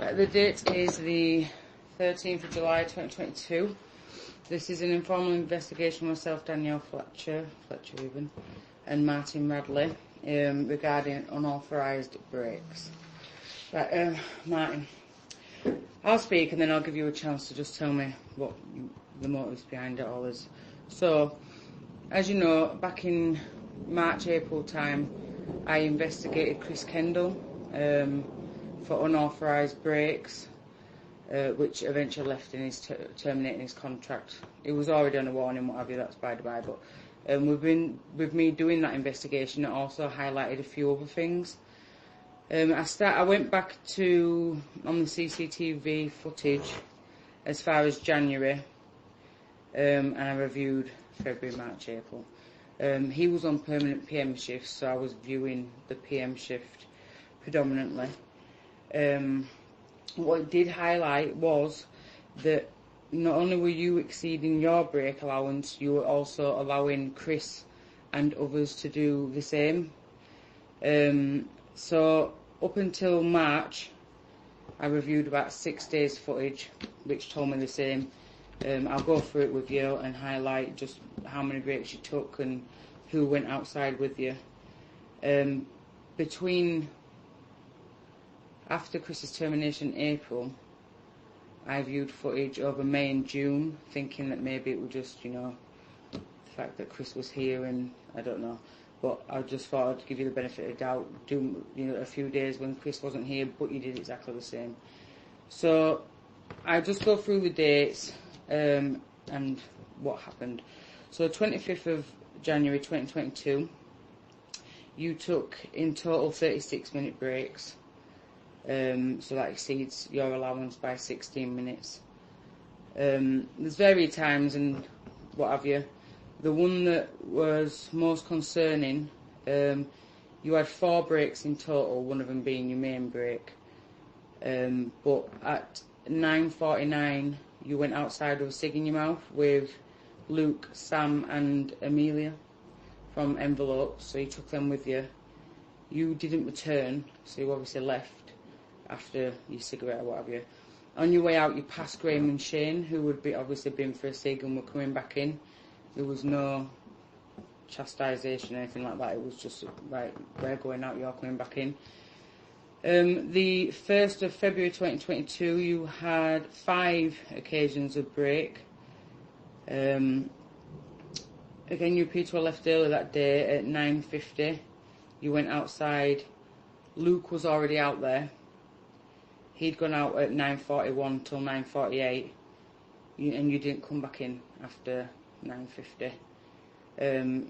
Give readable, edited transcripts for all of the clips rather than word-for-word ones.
Right, the date is the 13th of July 2022. This is an informal investigation of myself, Danielle Fletcher even, and Martin Radley regarding unauthorised breaks. Right, Martin, I'll speak and then I'll give you a chance to just tell me what the motives behind it all is. So, as you know, back in March, April time, I investigated Chris Kendall for unauthorised breaks, which eventually left in his terminating his contract. It was already on a warning, what have you, that's by the by, but with me doing that investigation, it also highlighted a few other things. I went back on the CCTV footage as far as January, and I reviewed February, March, April. He was on permanent PM shifts, so I was viewing the PM shift predominantly. What it did highlight was that not only were you exceeding your break allowance, you were also allowing Chris and others to do the same. So up until March, I reviewed about 6 days footage, which told me the same. I'll go through it with you and highlight just how many breaks you took and who went outside with you. After Chris's termination in April, I viewed footage over May and June, thinking that maybe it was just, the fact that Chris was here and I don't know. But I just thought I'd give you the benefit of doubt, do a few days when Chris wasn't here, but you did exactly the same. So I just go through the dates and what happened. So 25th of January 2022, you took in total 36-minute breaks. So that exceeds your allowance by 16 minutes. There's various times and what have you. The one that was most concerning, you had 4 breaks in total, one of them being your main break. But at 9:49, you went outside with a cig in your mouth with Luke, Sam and Amelia from Envelopes, so you took them with you. You didn't return, so you obviously left after your cigarette or what have you. On your way out, you passed Graham and Shane, who would be obviously been for a cig and were coming back in. There was no chastisation or anything like that. It was just, right, we're going out, you're coming back in. The 1st of February 2022, you had 5 occasions of break. Again, you appeared to have left early that day at 9:50. You went outside. Luke was already out there. He'd gone out at 9:41 till 9:48, and you didn't come back in after 9:50.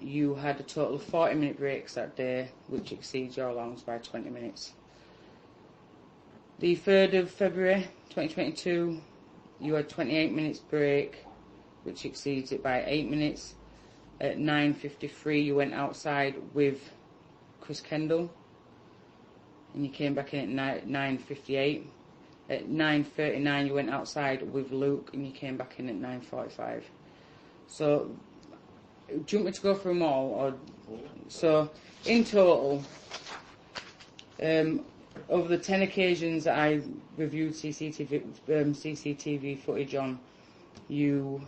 You had a total of 40-minute breaks that day, which exceeds your allowance by 20 minutes. The 3rd of February 2022, you had 28 minutes break, which exceeds it by 8 minutes. At 9:53, you went outside with Chris Kendall, and you came back in at 9:58. At 9:39, you went outside with Luke, and you came back in at 9:45. So, do you want me to go through them all? Or, so, in total, over the 10 occasions that I reviewed CCTV footage on, you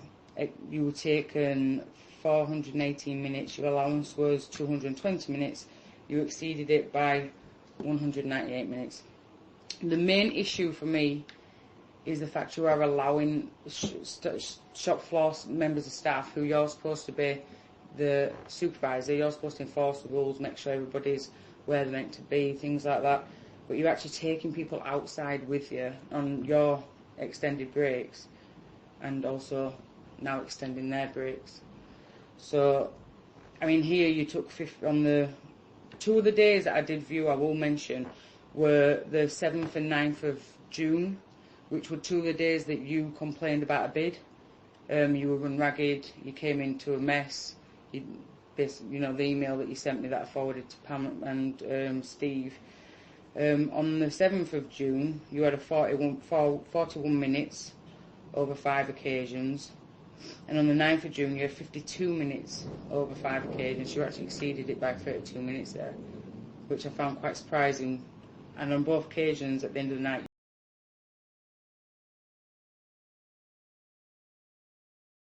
were taken 418 minutes. Your allowance was 220 minutes. You exceeded it by 198 minutes. The main issue for me is the fact you are allowing shop floor members of staff, who you're supposed to be the supervisor, you're supposed to enforce the rules, make sure everybody's where they're meant to be, things like that, but you're actually taking people outside with you on your extended breaks and also now extending their breaks. So, I mean, here you took 50 on the 2 of the days that I did view, I will mention, were the 7th and 9th of June, which were 2 of the days that you complained about a bid. You were run ragged, you came into a mess. The email that you sent me that I forwarded to Pam and Steve. On the 7th of June, you had 41 minutes over 5 occasions. And on the 9th of June, you had 52 minutes over 5 occasions. You actually exceeded it by 32 minutes there, which I found quite surprising. And on both occasions, at the end of the night,